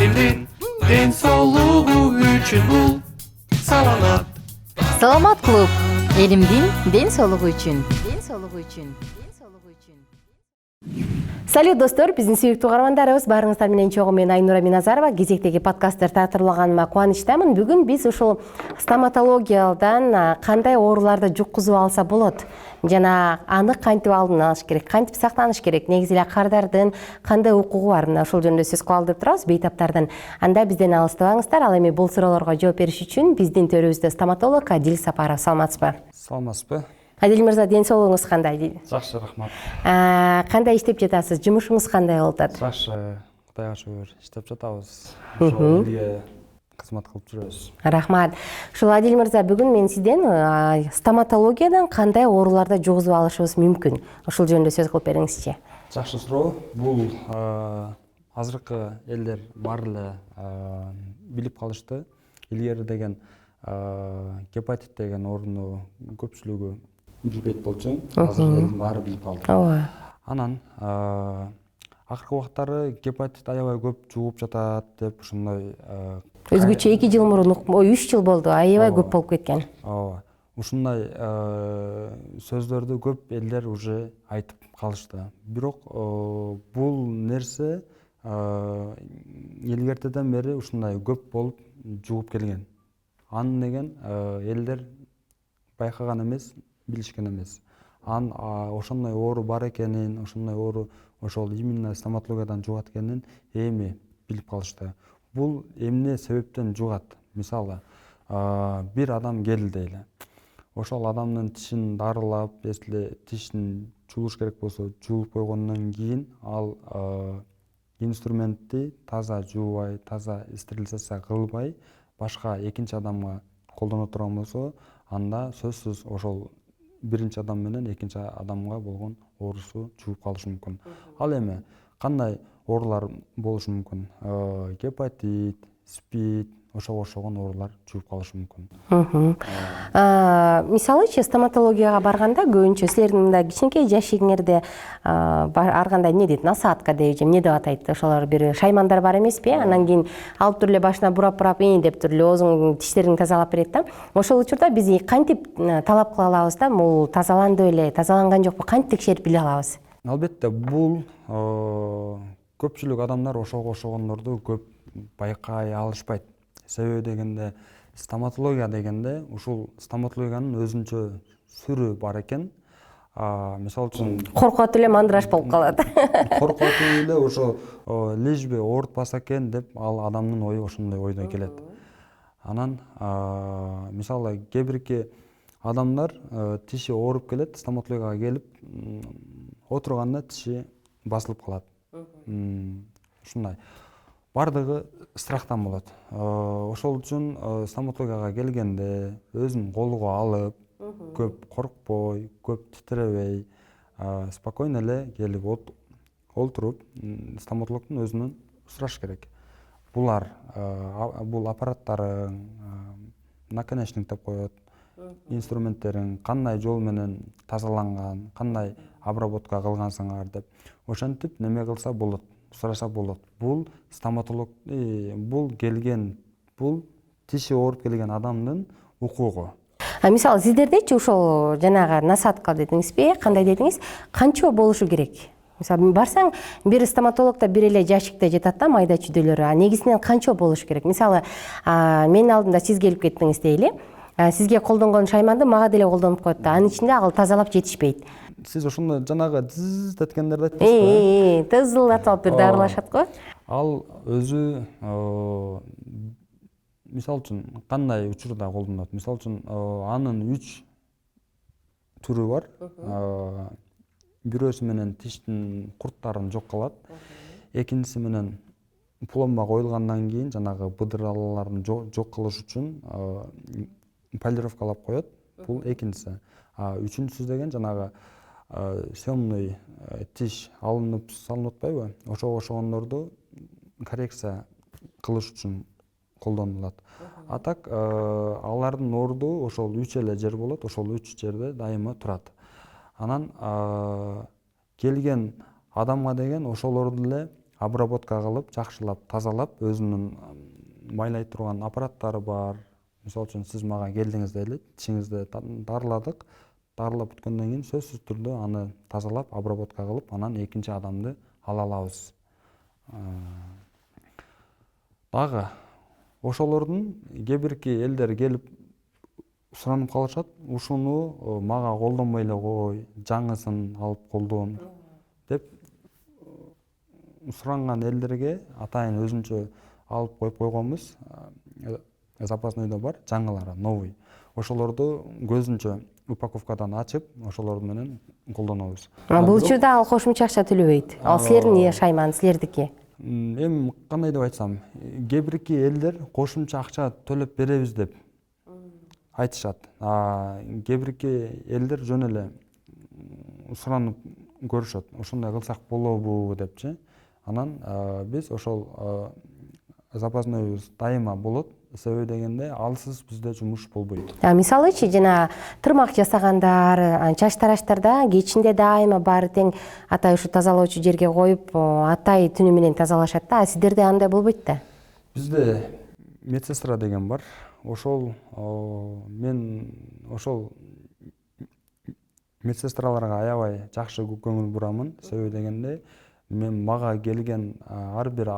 элимдин ден соолугу үчүн бул саламат. Саламат клуб. Элимдин ден соолугу үчүн. Ден соолугу үчүн. Ден соолугу үчүн. Салют достор, биздин сүйүктүү каармандарыбыз, баарыңыздар менен чогуу мен Айнура Миназарова. Кезектеги подкасттар таратырлаганыма кубанычтамын. Бүгүн биз ушул стоматологиядан кандай ооруларды жуккузуп алса болот жана аны кантип алдын алыш керек, кантип сактаныш керек, негизи эле кардардын кандай укугу бар, мына ушул жөнүндө сөз кылалы деп турабыз бейтаптардан. Анда бизден алыстабаңыздар. Ал эми бул суроолорго жооп бериш үчүн биздин төрүбүздө стоматолог Адил Сапаров. Саламатсызбы? Саламатсызбы? Адил мырза, ден соолугуңуз кандай? Жакшы, рахмат. Кандай иштеп жатасыз? Жумушуңуз кандай болуп атат? Жакшы, Кудайга шүгүр, иштеп жатабыз. Ошол элге кызмат кылып жүрөбүз. Рахмат. Ушул Адил мырза, бүгүн мен сизден стоматологиядан кандай ооруларды жугузуп алышыбыз мүмкүн? Ушул жөнүндө сөз кылып бериңизчи. Жакшы суроо. Бул азыркы элдер баары эле билип калышты. Илгери деген гепатит деген ооруну көпчүлүгү билбейт болчу. Азыр элдин баары билип калды. Ооба. Анан акыркы убактары гепатит аябай көп жугуп жатат деп ошондой Өзгөчө 2 жыл мурун, 3 жыл болду, аябай көп болуп кеткен. Ооба. Ушундай сөздөрдү көп элдер уже айтып калышты. Бирок бул нерсе илгертеден бери ушундай көп болуп жугуп келген. Аны деген элдер байкаган эмес, билишкен эмес. Ошондой оору бар экенин, ошондой оору ошол именно стоматологиядан жугат экенин эми билип калышты. Бул эмне себептен жугат? Мисалы, бир адам келди дейли. Ошол адамдын тишин дарылап, если тишин жуулуш керек болсо, жуулуп койгондон кийин ал инструментти таза жуубай, таза стерилизация кылбай, башка экинчи адамга колдоно турган болсо, анда сөзсүз ошол биринчи адам менен экинчи адамга болгон оорусу жугуп калышы мүмкүн. Ал эми кандай оорулар болушу мүмкүн? Гепатит, СПИД, ошого окшогон оорулар жугуп калышы мүмкүн. Мисалычы, стоматологияга барганда көбүнчө силердин мындай кичинекей жашигиңерде арганда эмне дейт? Насаатка деп, эмне деп атайт? Ошолор бир шаймандар бар эмеспи? Анан кийин алып туруп эле башына бурап деп туруп эле оозуң тиштериңди тазалап берет да. Ошол учурда биз кантип талап кыла алабыз да? Бул тазаланды беле, тазаланган жокпу? Кантип текшерип биле алабыз? Албетте, бул көпчүлүк адамдар ошого окшогондорду көп байкай алышпайт. Себеби дегенде стоматология дегенде ушул стоматологиянын өзүнчө сүрү бар экен. Мисалы үчүн Коркот эле мандыраш болуп калат. Коркот эле ошо лишь бы оорутпаса экен деп ал адамдын ою ошондой ойдон келет. Анан мисалы кээ бирки адамдар тиши ооруп келет, стоматологияга келип отурганда тиши басылып калат. Ушундай. Бардыгы страхтан болот. Ошол үчүн стоматологияга келгенде өзүн колго алып, көп коркпой, көп титиребей, спокойно эле келип олтуруп, стоматологдун өзүнөн сураш керек. Бул аппараттарың, наконечник деп коет, инструменттериң кандай жол менен тазаланган, кандай обработка кылгансыңар деп. Ошентип неме кылса болот, сураса болот. Бул стоматолог, бул тиши ооруп келген адамдын укугу. Мисалы, сиздердечи ушул жанагы насаатка дедиңизби, кандай дедиңиз? Канча болушу керек? Мисалы, барсаң, бир стоматологда бир эле жашикте жатат да, майда чүйдөлөрү. Негизинен канча болушу керек? Мисалы, менин алдымда сиз келип кеттиңиз дейли. Сизге колдонгон шайманды мага деле колдонуп коет да. Анын ичинде ал тазалап жетишпейт. Сиз ошондо жанагы зз деткендерди айтпайсызбы? Тызылдатып бир дарылашат го. Ал өзү мисалы үчүн кандай учурда колдонот? Мисалы үчүн анын 3 түрү бар. Бирөөсү менен тиштин курттарын жок кылат. Экинчиси менен пломба коюлгандан кийин жанагы быдыралууларын жок кылыш үчүн полировкалап коет. Бул экинчиси. Үчүнчүсү деген жанагы съемный тиш алынып салынып атпайбы? Ошого окшогондорду коррекция кылыш үчүн колдонулат. А так алардын орду ошол 3 эле жер болот, ошол 3 жерде дайыма турат. Анан келген адамга деген ошолорду эле обработка кылып, жакшылап тазалап, өзүнүн майлай турган аппараттары бар. Мисалы үчүн сиз мага келдиңиз дейли, тишиңизди дарыладык. Дарылап бүткөндөн кийин сөзсүз түрдө аны тазалап, обработка кылып, анан экинчи адамды ала алабыз. Дагы ошолордун кээ бирки элдер келип суранып калышат, ушуну мага колдонбой эле кой, жаңысын алып колдон деп суранган элдерге атайын өзүнчө алып коюп койгонбуз. Запасныйда бар, жаңылары, новый. Ошолорду көзүнчө упаковкадан ачып, ошолор менен колдонобуз. Бул учурда ал кошумча акча төлөбөйт. Ал силердин шайман, силердики. Эми кандай деп айтсам, кээ бирки элдер кошумча акча төлөп беребиз деп айтышат. Кээ бирки элдер жөн эле суранып көрүшөт. Ошондой кылсак болобу депчи. Анан биз ошол запасныйыбыз дайыма болот. Себеби дегенде алсыз бизде жумуш болбойт. Мисалычы жана тырмак жасагандар, чач тараштарда кечинде дайыма баары тең атай ушу тазалоочу жерге коюп, атай түнү менен тазалашат да. Сиздерде андай болбойт да? Бизде медсестра деген бар. Ошол мен ошол медсестраларга аябай жакшы көңүл бурамын. Себеби дегенде мен мага келген ар бир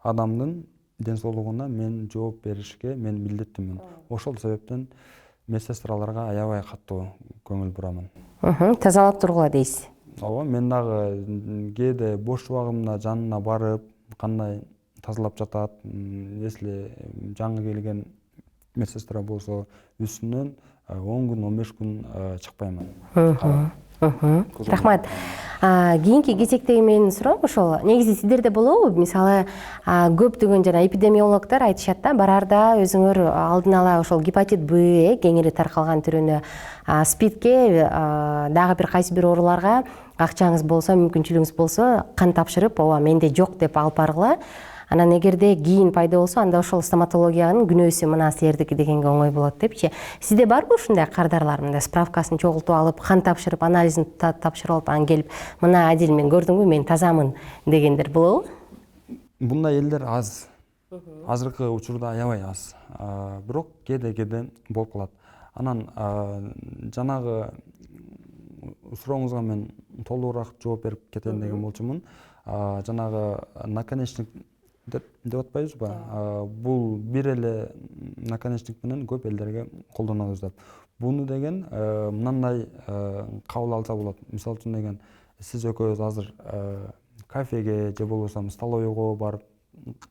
адамдын ден соолугуна мен жооп беришке мен милдеттимин. Ошол себептен медсестраларга аябай катуу көңүл бурамын. Тазалап тургула дейсиз. Ооба, мен дагы кээде бош убагымда жанына барып, кандай тазалап жатат, если жаңы келген медсестра болсо, үстүнөн 10 күн, 15 күн чыкпаймын. Рахмат. Кийинки кезектеги менин суроом ошол негизи сиздерде болобу? Мисалы, көптөгөн жана эпидемиологдор айтышат да, барарда өзүңөр алдын ала ошол гепатит Б кеңири таркалган түрүнө, СПИДке, дагы бир кайсы бир ооруларга акчаңыз болсо, мүмкүнчүлүгүңүз болсо, кан тапшырып, ооба менде жок деп алып баргыла. Анан эгерде кийин пайда болсо, анда ошол стоматологиянын күнөөсү мына силердики дегенге оңой болот депчи. Сизде барбы ушундай кардарлар, мындай справкасын чогултуп алып, кан тапшырып, анализин тапшырып алып, анан келип, мына Адил мен көрдүңбү, мен тазамын дегендер болобу? Мындай элдер аз. Азыркы учурда аябай аз. Бирок кээде болуп калат. Анан жанагы сурооңузга мен толугураак жооп берип кетейин деген болчумун. Жанагы наконечник деп атпайбызбы? Бул бир эле наконечник менен көп элдерге колдонобуз деп. Буну деген мындай кабыл алса болот. Мисалы үчүн деген сиз экөөбүз азыр кафеге же болбосо столовойго барып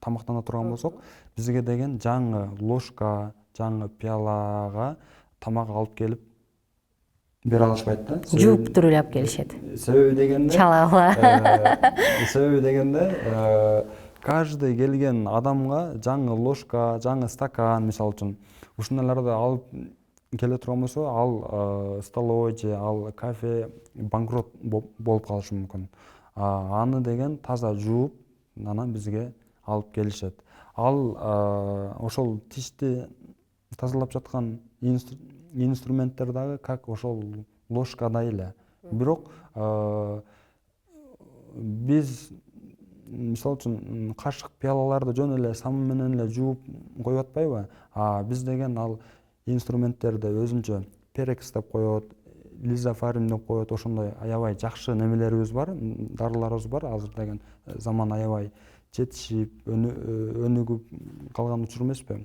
тамактана турган болсок, бизге деген жаңы ложка, жаңы пиалага тамак алып келип бере алышпайт да. Жууп туруп алып келишет. Себеби дегенде себеби дегенде каждый келген адамга жаңы ложка, жаңы стакан, мисалы үчүн ушундайларды алып келе турган болсо, ал столовой же ал кафе банкрот болуп калышы мүмкүн. Аны деген таза жууп, анан бизге алып келишет. Ал ошол тишти тазалап жаткан инструменттер дагы как ошол ложкадай эле. Бирок биз мисалы үчүн кашык пиалаларды жөн эле самын менен эле жууп коюп атпайбы? Биз деген ал инструменттерди өзүнчө перекс деп коет, лизофарим деп коет, ошондой аябай жакшы немелерибиз бар, дарыларыбыз бар. Азыр деген заман аябай жетишип, өнүгүп калган учур эмеспи?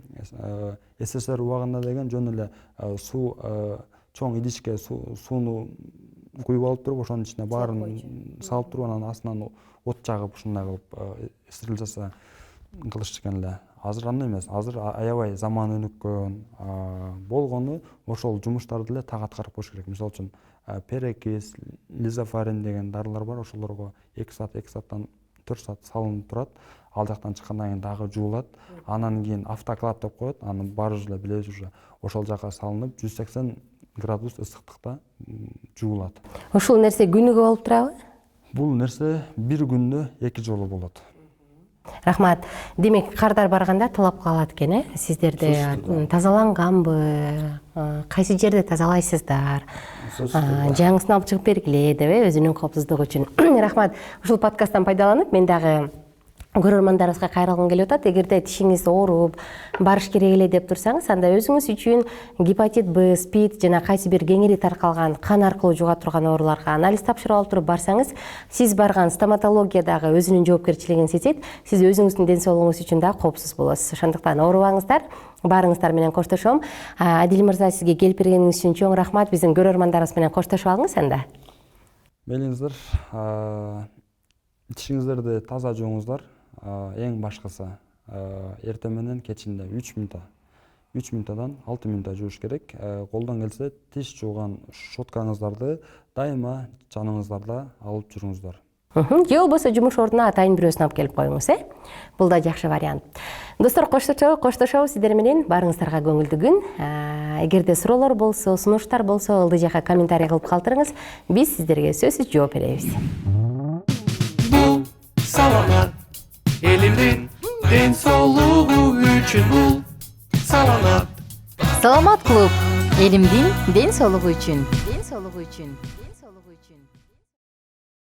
СССР убагында деген жөн эле суу, чоң идишке сууну куюп алып туруп, ошонун ичине баарын салып туруп, анан астынан от жагып, ушундай кылып стерилизация кылышчу экен эле. Азыр андай эмес. Азыр аябай заман өнүккөн. Болгону ошол жумуштарды эле так аткарып коюш керек. Мисалы үчүн перекис, лизофарин деген дарылар бар. Ошолорго 2 сааттан 4 саат салынып турат. Ал жактан чыккандан кийин дагы жуулат. Анан кийин автоклав деп коет. Аны баарыбыз эле билебиз уже. Ошол жака салынып 180 градус ысыктыкта жуулат. Ушул нерсе күнүгө болуп турабы? Бул нерсе бир күндө 2 жолу болот. Рахмат. Демек, кардар барганда талап калат экен, сиздерде тазаланганбы, кайсы жерде тазалайсыздар, жаңысын алып чыгып бергиле деп, өзүнүн коопсуздугу үчүн. Рахмат. Ушул подкасттан пайдаланып, мен дагы көрөрмандарыбызга кайрылгым келип атат. Эгерде тишиңиз ооруп, барыш керек эле деп турсаңыз, анда өзүңүз үчүн гепатит Б, СПИД жана кайсы бир кеңири таркалган кан аркылуу жуга турган ооруларга анализ тапшырып алып туруп барсаңыз, сиз барган стоматологиядагы өзүнүн жоопкерчилигин сезет, сиз өзүңүздүн ден соолугуңуз үчүн да коопсуз болосуз. Ошондуктан оорубаңыздар. Баарыңыздар менен коштошом. Адил мырза, сизге келип бергениңиз үчүн чоң рахмат. Биздин көрөрмандарыбыз менен коштошуп алыңыз анда. Мейлиңиздер, тишиңиздерди таза жууңуздар. Эң башкысы эртең менен кечинде 3 минутадан 6 минутта жууш керек. Колдон келсе тиш жууган щеткаңыздарды дайыма жаныңыздарда алып жүрүңүздөр. Же болбосо жумуш ордуна атайын бирөөсүн алып келип коюңуз, Бул да жакшы вариант. Достор, коштошобуз сиздер менен. Баарыңыздарга көңүлдүү күн. Эгерде суроолор болсо, сунуштар болсо, ылдый жакка комментарий кылып калтырыңыз. Биз сиздерге сөзсүз жооп беребиз. Бул саламат элимдин ден соолугу үчүн бул саламат. Саламат клуб. Элимдин ден соолугу үчүн.